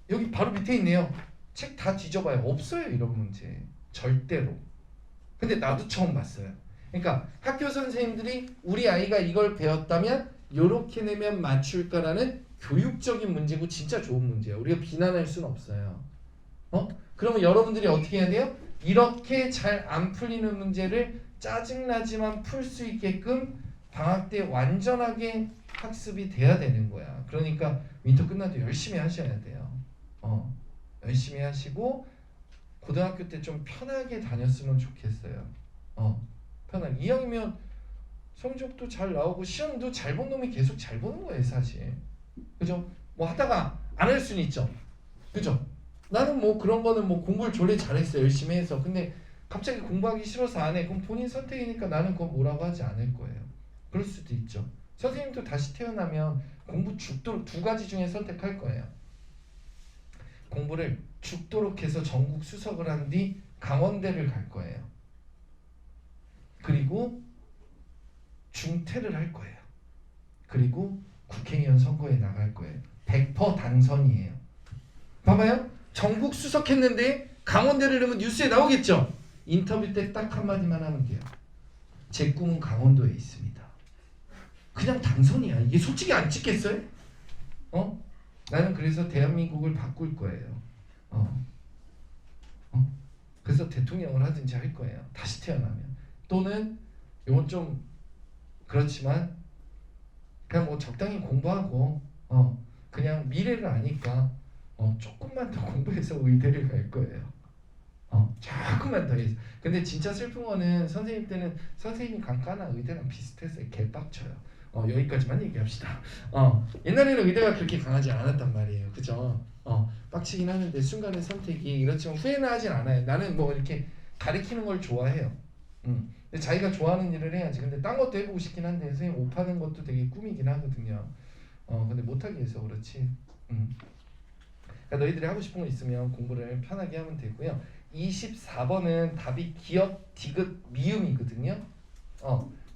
여기 바로 밑에 있네요. 책 다 뒤져봐요. 없어요 이런 문제. 절대로. 근데 나도 처음 봤어요. 그러니까 학교 선생님들이 우리 아이가 이걸 배웠다면 요렇게 내면 맞출까라는 교육적인 문제고 진짜 좋은 문제예요. 우리가 비난할 수는 없어요. 그러면 여러분들이 어떻게 해야 돼요? 이렇게 잘 안 풀리는 문제를 짜증나지만 풀 수 있게끔 방학 때 완전하게 학습이 돼야 되는 거야. 그러니까 윈터 끝나도 열심히 하셔야 돼요. 열심히 하시고 고등학교 때 좀 편하게 다녔으면 좋겠어요. 편하게. 2학년 성적도 잘 나오고 시험도 잘 본 놈이 계속 잘 보는 거예요 사실. 그죠? 뭐 하다가 안 할 수는 있죠. 그죠? 나는 뭐 그런 거는 뭐 공부를 졸래 잘했어요. 열심히 해서. 근데 갑자기 공부하기 싫어서 안 해. 그럼 본인 선택이니까 나는 그거 뭐라고 하지 않을 거예요. 그럴 수도 있죠. 선생님도 다시 태어나면 공부 죽도록 2가지 중에 선택할 거예요. 공부를 죽도록 해서 전국 수석을 한 뒤 강원대를 갈 거예요. 그리고 중퇴를 할 거예요. 그리고 국회의원 선거에 나갈 거예요. 100% 당선이에요. 봐봐요. 전국 수석했는데 강원대를 넣으면 뉴스에 나오겠죠. 인터뷰 때 딱 한마디만 하면 돼요. 제 꿈은 강원도에 있습니다. 그냥 당선이야. 이게 솔직히 안 찍겠어요? 나는 그래서 대한민국을 바꿀 거예요. 그래서 대통령을 하든지 할 거예요. 다시 태어나면. 또는 이건 좀 그렇지만 그냥 뭐 적당히 공부하고 그냥 미래를 아니까 조금만 더 공부해서 의대를 갈 거예요. 조금만 더 해서. 근데 진짜 슬픈 거는 선생님 때는 선생님이 강가나 의대랑 비슷했어요. 개빡쳐요. 여기까지만 얘기합시다. 옛날에는 의대가 그렇게 강하지 않았단 말이에요. 그죠? 빡치긴 하는데 순간의 선택이 그렇지만 후회는 하진 않아요. 나는 뭐 이렇게 가르치는 걸 좋아해요. 근데 자기가 좋아하는 일을 해야지. 근데 딴 것도 해보고 싶긴 한데 선생님 옷 파는 것도 되게 꿈이긴 하거든요. 근데 못하게 해서 그렇지. 그러니까 너희들이 하고 싶은 거 있으면 공부를 편하게 하면 되고요. 24번은 답이 기역, 디귿, 미음이거든요.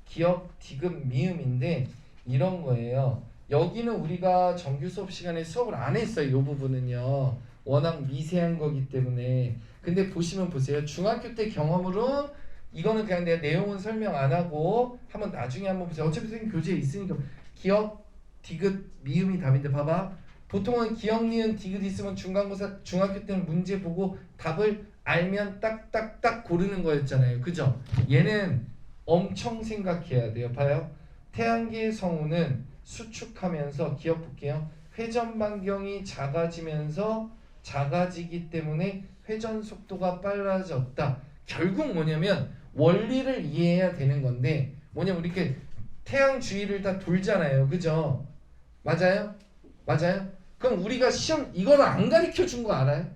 기역, 디귿, 미음인데 이런 거예요. 여기는 우리가 정규 수업 시간에 수업을 안 했어요. 이 부분은요. 워낙 미세한 거기 때문에. 근데 보시면 보세요. 중학교 때 경험으로 이거는 그냥 내가 내용은 설명 안 하고 한번 나중에 한번 보세요. 어차피 선생님 교재에 있으니까. 기역, 디귿, 미음이 답인데 봐봐. 보통은 기역, 니은, 디귿 있으면 중간고사 중학교 때는 문제 보고 답을 알면 딱딱딱 고르는 거였잖아요. 그죠? 얘는 엄청 생각해야 돼요. 봐요. 태양계의 성우는 수축하면서 기억 볼게요. 회전 반경이 작아지면서 작아지기 때문에 회전 속도가 빨라졌다. 결국 뭐냐면 원리를 이해해야 되는 건데 뭐냐면 이렇게 태양 주위를 다 돌잖아요. 그죠? 맞아요? 맞아요? 그럼 우리가 시험 이거를 안 가르쳐 준 거 알아요?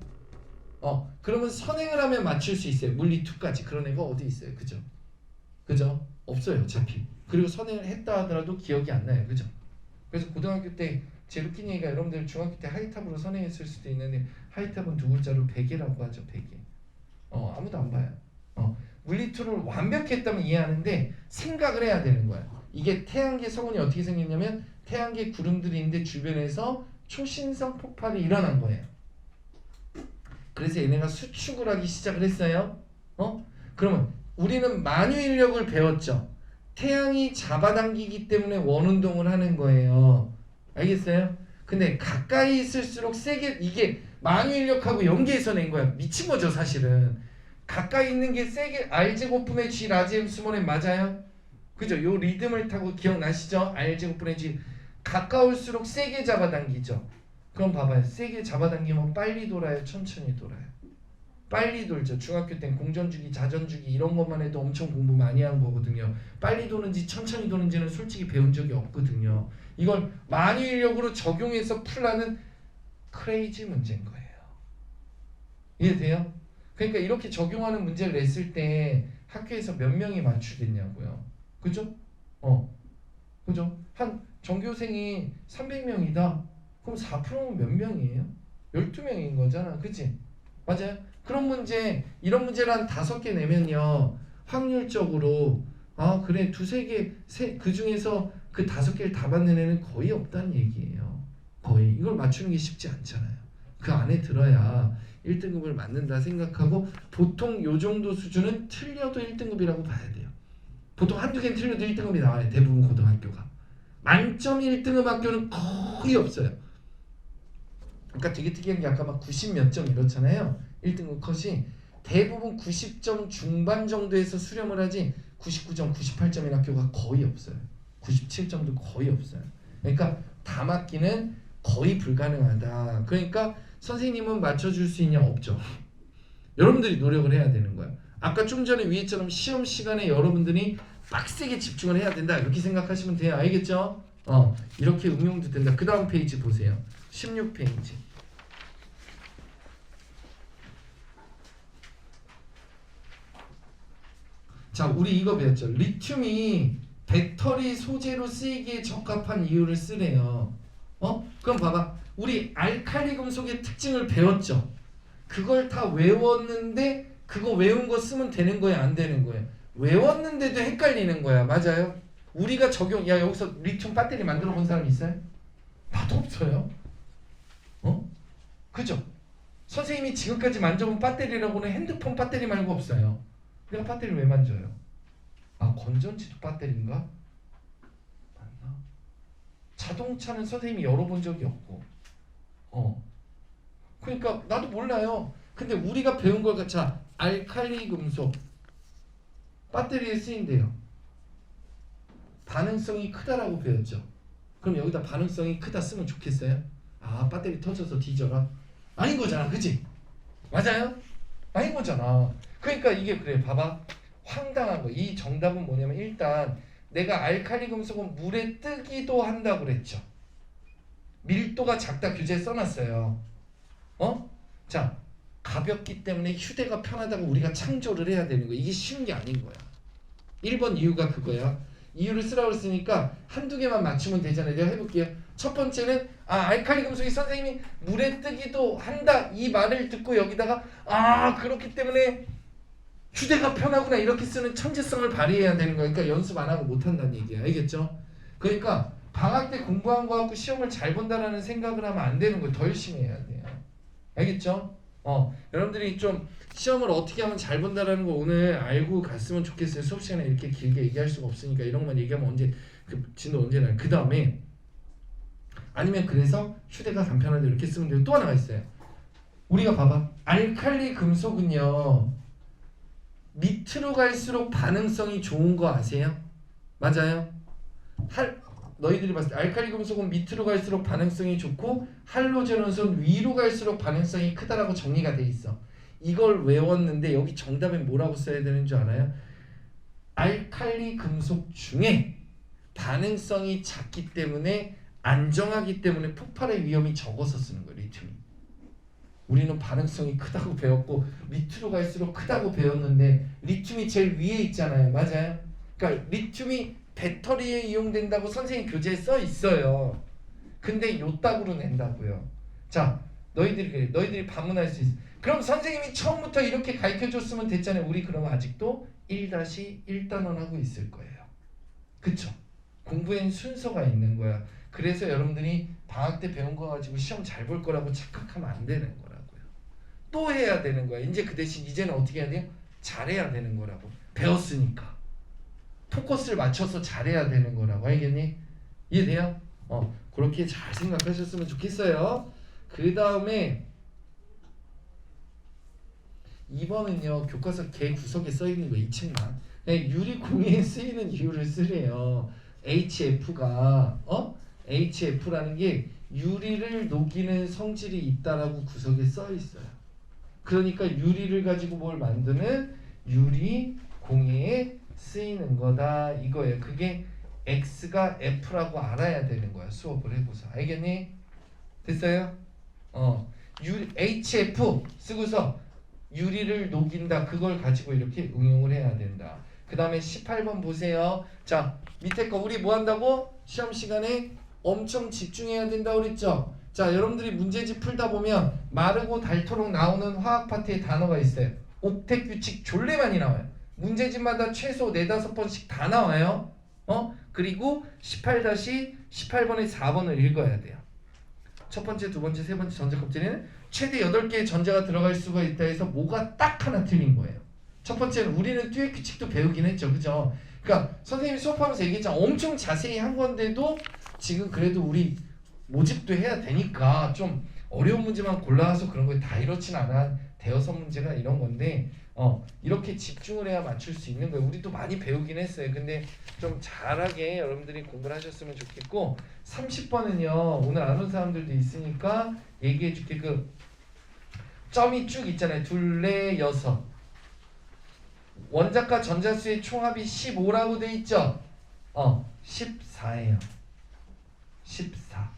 그러면 선행을 하면 맞출 수 있어요. 물리 2까지. 그런 애가 어디 있어요? 그죠? 그죠? 없어요. 어차피. 그리고 선행을 했다 하더라도 기억이 안 나요. 그죠? 그래서 고등학교 때 제 웃긴 얘기가 여러분들 중학교 때 하이탑으로 선행했을 수도 있는데 하이탑은 두 글자로 베개라고 하죠. 베개. 아무도 안 봐요. 물리 2를 완벽히 했다면 이해하는데 생각을 해야 되는 거야. 이게 태양계 성운이 어떻게 생겼냐면 태양계 구름들이 있는데 주변에서 초신성 폭발이 일어난 거예요. 그래서 얘네가 수축을 하기 시작을 했어요. 그러면 우리는 만유인력을 배웠죠. 태양이 잡아당기기 때문에 원운동을 하는 거예요. 알겠어요? 근데 가까이 있을수록 세게 이게 만유인력하고 연계해서 낸 거야. 미친 거죠 사실은. 가까이 있는 게 세게 R제곱분의 G 라지엠 스몰엠 맞아요? 그죠? 요 리듬을 타고 기억나시죠? R제곱분의 G 가까울수록 세게 잡아당기죠. 그럼 봐봐요. 세게 잡아당기면 빨리 돌아요? 천천히 돌아요? 빨리 돌죠. 중학교 땐 공전주기, 자전주기 이런 것만 해도 엄청 공부 많이 한 거거든요. 빨리 도는지 천천히 도는지는 솔직히 배운 적이 없거든요. 이걸 만유인력으로 적용해서 풀라는 크레이지 문제인 거예요. 이해돼요? 그러니까 이렇게 적용하는 문제를 냈을 때 학교에서 몇 명이 맞추겠냐고요. 그죠? 그죠? 한 전교생이 300명이다. 그럼 4%는 몇 명이에요? 12명인 거잖아. 그치? 맞아요? 그런 문제, 이런 문제를 한 5개 내면요. 확률적으로 그래 2-3개 그 중에서 그 5개를 다 받는 애는 거의 없다는 얘기예요. 거의. 이걸 맞추는 게 쉽지 않잖아요. 그 안에 들어야 1등급을 맞는다 생각하고 보통 요 정도 수준은 틀려도 1등급이라고 봐야 돼요. 보통 한두 개는 틀려도 1등급이 나와요. 대부분 고등학교가. 만점 1등급 학교는 거의 없어요. 그러니까 되게 특이한 게 아까 막 90 몇 점 이렇잖아요. 1등급 컷이 대부분 90점 중반 정도에서 수렴을 하지 99점, 98점인 학교가 거의 없어요. 97점도 거의 없어요. 그러니까 다 맞기는 거의 불가능하다. 그러니까 선생님은 맞춰줄 수 있냐? 없죠. 여러분들이 노력을 해야 되는 거예요. 아까 좀 전에 위에처럼 시험 시간에 여러분들이 빡세게 집중을 해야 된다. 이렇게 생각하시면 돼요. 알겠죠? 이렇게 응용도 된다. 그 다음 페이지 보세요. 16페이지. 자, 우리 이거 배웠죠. 리튬이 배터리 소재로 쓰이기에 적합한 이유를 쓰래요. 그럼 봐봐. 우리 알칼리 금속의 특징을 배웠죠. 그걸 다 외웠는데 그거 외운 거 쓰면 되는 거야, 안 되는 거야? 외웠는데도 헷갈리는 거야. 맞아요? 우리가 여기서 리튬 배터리 만들어 본 사람 있어요? 나도 없어요. 그죠? 선생님이 지금까지 만져본 배터리라고는 핸드폰 배터리 말고 없어요. 내가 배터리를 왜 만져요? 아, 건전지도 배터리인가? 맞나? 자동차는 선생님이 열어본 적이 없고, 그러니까 나도 몰라요. 근데 우리가 배운 걸 자, 알칼리 금속 배터리에 쓰인대요. 반응성이 크다라고 배웠죠. 그럼 여기다 반응성이 크다 쓰면 좋겠어요? 아, 배터리 터져서 뒤져라? 아닌 거잖아, 그치? 맞아요? 아닌 거잖아. 그러니까 이게 그래, 봐봐. 황당한 거. 이 정답은 뭐냐면 일단 내가 알칼리 금속은 물에 뜨기도 한다고 그랬죠. 밀도가 작다 규제에 써놨어요. 자, 가볍기 때문에 휴대가 편하다고 우리가 창조를 해야 되는 거야. 이게 쉬운 게 아닌 거야. 1번 이유가 그거야. 이유를 쓰라고 했으니까 한두 개만 맞추면 되잖아요. 내가 해볼게요. 첫 번째는 알칼리 금속이 선생님이 물에 뜨기도 한다 이 말을 듣고 여기다가 그렇기 때문에 휴대가 편하구나 이렇게 쓰는 천재성을 발휘해야 되는 거니까 그러니까 연습 안 하고 못 한다는 얘기야. 알겠죠? 그러니까 방학 때 공부한 거 갖고 시험을 잘 본다라는 생각을 하면 안 되는 거예요. 더 열심히 해야 돼요. 알겠죠? 여러분들이 좀 시험을 어떻게 하면 잘 본다라는 거 오늘 알고 갔으면 좋겠어요. 수업 시간에 이렇게 길게 얘기할 수가 없으니까 이런 것만 얘기하면 언제 진도 언제 나요? 그 다음에 아니면 그래서 휴대가 간편하다 이렇게 쓰면 되고 또 하나가 있어요. 우리가 봐봐. 알칼리 금속은요. 밑으로 갈수록 반응성이 좋은 거 아세요? 맞아요? 너희들이 봤을 때 알칼리 금속은 밑으로 갈수록 반응성이 좋고 할로제논은 위로 갈수록 반응성이 크다라고 정리가 돼 있어. 이걸 외웠는데 여기 정답엔 뭐라고 써야 되는 줄 알아요? 알칼리 금속 중에 반응성이 작기 때문에 안정하기 때문에 폭발의 위험이 적어서 쓰는 거예요. 리튬이. 우리는 반응성이 크다고 배웠고 밑으로 갈수록 크다고 배웠는데 리튬이 제일 위에 있잖아요. 맞아요? 그러니까 리튬이 배터리에 이용된다고 선생님 교재에 써 있어요. 근데 요따구로 낸다고요. 자, 너희들이 반문할 수 있어. 그럼 선생님이 처음부터 이렇게 가르쳐줬으면 됐잖아요. 우리 그러면 아직도 1-1단원 하고 있을 거예요. 그쵸? 공부엔 순서가 있는 거야. 그래서 여러분들이 방학 때 배운 거 가지고 시험 잘 볼 거라고 착각하면 안 되는 거라고요. 또 해야 되는 거야. 이제 그 대신 이제는 어떻게 해야 돼요? 잘해야 되는 거라고. 배웠으니까. 포커스를 맞춰서 잘해야 되는 거라고. 알겠니? 이해돼요? 그렇게 잘 생각하셨으면 좋겠어요. 그 다음에 2번은요. 교과서 개 구석에 써있는 거 2층만. 유리 공예에 쓰이는 이유를 쓰래요. HF가 HF라는 게 유리를 녹이는 성질이 있다라고 구석에 써있어요. 그러니까 유리를 가지고 뭘 만드는 유리 공예에 쓰이는 거다 이거예요. 그게 X가 F라고 알아야 되는 거야. 수업을 해보자. 알겠니? 됐어요? HF 쓰고서 유리를 녹인다. 그걸 가지고 이렇게 응용을 해야 된다. 그 다음에 18번 보세요. 자, 밑에 거 우리 뭐 한다고? 시험 시간에 엄청 집중해야 된다고 그랬죠? 자, 여러분들이 문제집 풀다 보면 마르고 닳도록 나오는 화학 파트에 단어가 있어요. 옥텟 규칙 졸래 많이 나와요. 문제집마다 최소 4-5번씩 다 나와요. 그리고 18-18번에 4번을 읽어야 돼요. 첫 번째, 두 번째, 세 번째 전자 껍질에는 최대 8개의 전자가 들어갈 수가 있다 해서 뭐가 딱 하나 틀린 거예요. 첫 번째는 우리는 듀엣 규칙도 배우긴 했죠. 그죠? 그러니까 선생님이 수업하면서 얘기했잖아. 엄청 자세히 한 건데도 지금 그래도 우리 모집도 해야 되니까 좀 어려운 문제만 골라서 그런 거에 다 이렇진 않아. 대여섯 문제가 이런 건데 이렇게 집중을 해야 맞출 수 있는 거예요. 우리도 많이 배우긴 했어요. 근데 좀 잘하게 여러분들이 공부를 하셨으면 좋겠고 30번은요. 오늘 안 온 사람들도 있으니까 얘기해 줄게. 그 점이 쭉 있잖아요. 둘, 넷, 여섯. 원자과 전자수의 총합이 15라고 돼 있죠? 14예요. 14.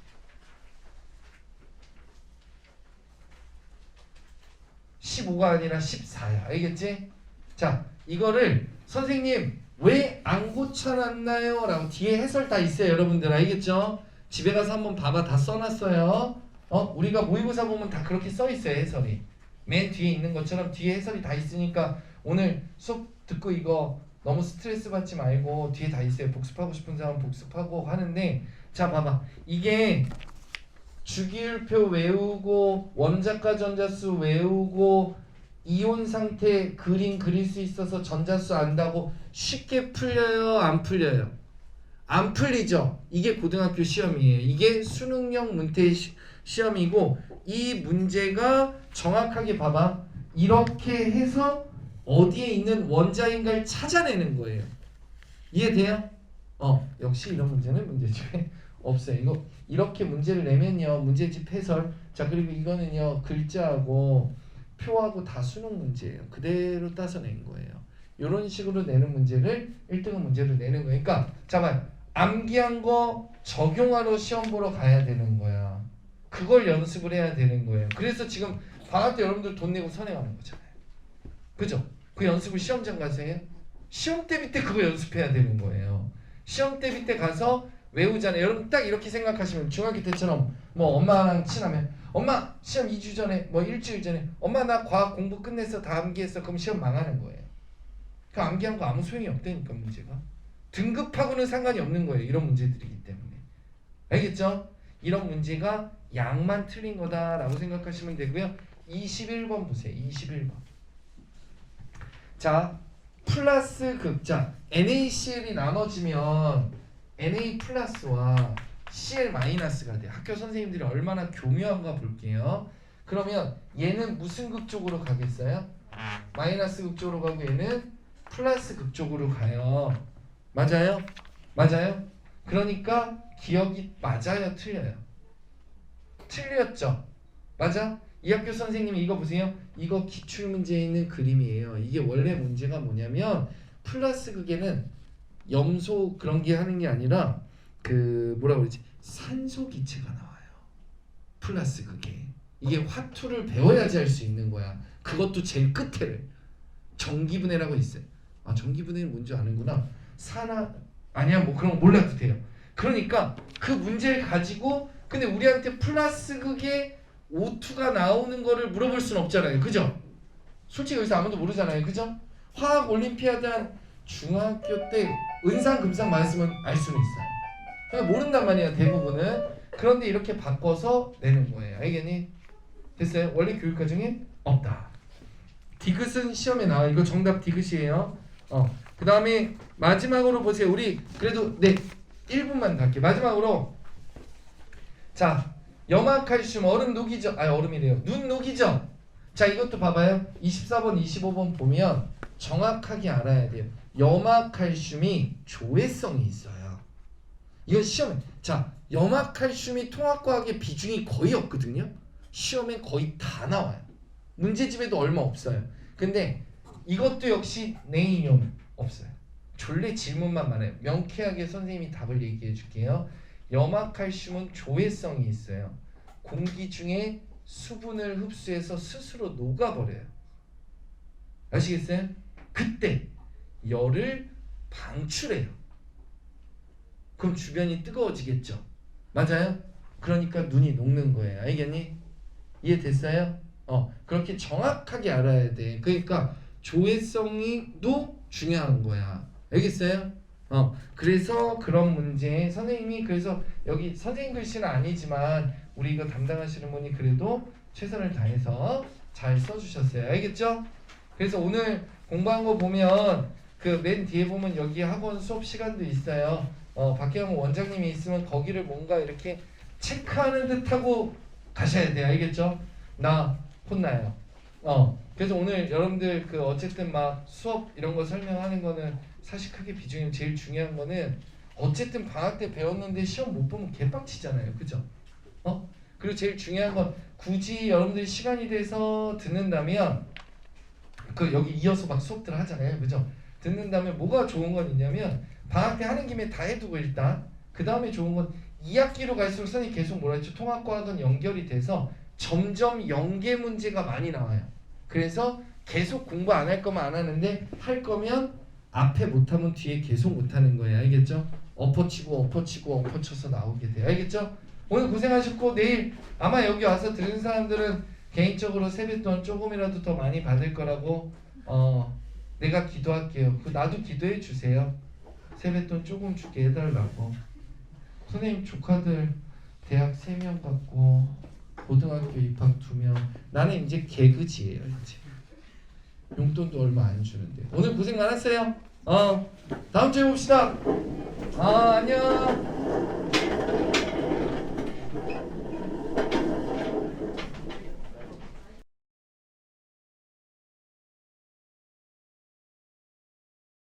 15가 아니라 14야. 알겠지? 자, 이거를 선생님 왜 안 고쳐놨나요? 라고 뒤에 해설 다 있어요. 여러분들 알겠죠? 집에 가서 한번 봐봐. 다 써놨어요. 우리가 모의고사 보면 다 그렇게 써있어요. 해설이. 맨 뒤에 있는 것처럼 뒤에 해설이 다 있으니까 오늘 수업 듣고 이거 너무 스트레스 받지 말고 뒤에 다 있어요. 복습하고 싶은 사람 복습하고 하는데 자 봐봐. 이게 주기율표 외우고 원자과 전자수 외우고 이온 상태 그림 그릴 수 있어서 전자수 안다고 쉽게 풀려요? 안 풀려요? 안 풀리죠. 이게 고등학교 시험이에요. 이게 수능형 문태 시험이고 이 문제가 정확하게 봐봐. 이렇게 해서 어디에 있는 원자인가를 찾아내는 거예요. 이해돼요? 역시 이런 문제는 문제집에 없어요. 이거 이렇게 문제를 내면요. 문제집 해설. 자, 그리고 이거는요. 글자하고 표하고 다 수능 문제예요. 그대로 따서 낸 거예요. 이런 식으로 내는 문제를 1등급 문제로 내는 거예요. 그러니까 잠깐 암기한 거 적용하러 시험 보러 가야 되는 거야. 그걸 연습을 해야 되는 거예요. 그래서 지금 방학 때 여러분들 돈 내고 선행하는 거잖아요. 그죠? 그 연습을 시험장 가서 해요? 시험 대비 때 그거 연습해야 되는 거예요. 시험 대비 때 가서 외우잖아요. 여러분 딱 이렇게 생각하시면 중학교 때처럼 뭐 엄마랑 친하면 엄마 시험 2주 전에 뭐 일주일 전에 엄마 나 과학 공부 끝냈어 다 암기했어. 그럼 시험 망하는 거예요. 그 암기한 거 아무 소용이 없다니까 문제가. 등급하고는 상관이 없는 거예요. 이런 문제들이기 때문에. 알겠죠? 이런 문제가 양만 틀린 거다라고 생각하시면 되고요. 21번 보세요. 21번. 자, 플러스 극자 NaCl이 나눠지면 Na 플러스와 Cl 마이너스가 돼요. 학교 선생님들이 얼마나 교묘한가 볼게요. 그러면 얘는 무슨 극 쪽으로 가겠어요? 마이너스 극 쪽으로 가고 얘는 플러스 극 쪽으로 가요. 맞아요? 맞아요? 그러니까 기억이 맞아요? 틀려요? 틀렸죠? 맞아? 이 학교 선생님이 이거 보세요. 이거 기출문제에 있는 그림이에요. 이게 원래 문제가 뭐냐면 플러스 극에는 염소 그런 게 하는 게 아니라 그 뭐라 그러지? 산소 기체가 나와요. 플러스 극에. 이게 화투를 배워야지 할 수 있는 거야. 그것도 제일 끝에를. 전기분해라고 있어요. 아, 전기분해는 뭔지 아는구나. 아니야 뭐 그런 거 몰라도 돼요. 그러니까 그 문제를 가지고 근데 우리한테 플러스 극에 O2가 나오는 거를 물어볼 수는 없잖아요. 그죠? 솔직히 여기서 아무도 모르잖아요. 그죠? 화학 올림피아드 한 중학교 때 은상 금상 맞았으면 알 수는 있어요. 그러니까 모른단 말이에요. 대부분은. 그런데 이렇게 바꿔서 내는 거예요. 알겠니? 됐어요? 원래 교육과정에 없다. 디귿은 시험에 나와. 이거 정답 디귿이에요. 그 다음에 마지막으로 보세요. 우리 그래도 1분만 더 할게요. 마지막으로 자, 염화칼슘 얼음 녹이죠. 얼음이래요. 눈 녹이죠. 자, 이것도 봐봐요. 24번 25번 보면 정확하게 알아야 돼요. 염화칼슘이 조회성이 있어요. 이건 시험에 자, 염화칼슘이 통합과학의 비중이 거의 없거든요. 시험에 거의 다 나와요. 문제집에도 얼마 없어요. 근데 이것도 역시 내인용 없어요. 졸래 질문만 많아요. 명쾌하게 선생님이 답을 얘기해 줄게요. 염화칼슘은 조회성이 있어요. 공기 중에 수분을 흡수해서 스스로 녹아버려요. 아시겠어요? 그때 열을 방출해요. 그럼 주변이 뜨거워지겠죠. 맞아요? 그러니까 눈이 녹는 거예요. 알겠니? 이해됐어요? 그렇게 정확하게 알아야 돼. 그러니까 조회성이도 중요한 거야. 알겠어요? 그래서 그런 문제 선생님이 그래서 여기 선생님 글씨는 아니지만 우리 이거 담당하시는 분이 그래도 최선을 다해서 잘 써주셨어요. 알겠죠? 그래서 오늘 공부한 거 보면 그 맨 뒤에 보면 여기 학원 수업 시간도 있어요. 박혜영 원장님이 있으면 거기를 뭔가 이렇게 체크하는 듯하고 가셔야 돼요. 알겠죠? 나 혼나요. 그래서 오늘 여러분들 그 어쨌든 막 수업 이런 거 설명하는 거는 사실 크게 비중이 제일 중요한 거는 어쨌든 방학 때 배웠는데 시험 못 보면 개빡치잖아요. 그죠? 그리고 제일 중요한 건 굳이 여러분들이 시간이 돼서 듣는다면 그 여기 이어서 막 수업들 하잖아요. 그죠? 듣는다면 뭐가 좋은 건 있냐면 방학 때 하는 김에 다 해두고 일단 그 다음에 좋은 건 2학기로 갈수록 선생님이 계속 뭐라 했죠? 통합과학은 연결이 돼서 점점 연계 문제가 많이 나와요. 그래서 계속 공부 안 할 거면 안 하는데 할 거면 앞에 못하면 뒤에 계속 못하는 거예요. 알겠죠? 엎어치고 엎어치고 엎어쳐서 나오게 돼요. 알겠죠? 오늘 고생하셨고 내일 아마 여기 와서 들은 사람들은 개인적으로 세뱃돈 조금이라도 더 많이 받을 거라고 내가 기도할게요. 나도 기도해 주세요. 세뱃돈 조금 주게 해달라고. 선생님 조카들 대학 3명 받고 고등학교 입학 2명. 나는 이제 개그지예요. 이제 용돈도 얼마 안 주는데. 오늘 고생 많았어요. 다음 주에 봅시다. 안녕.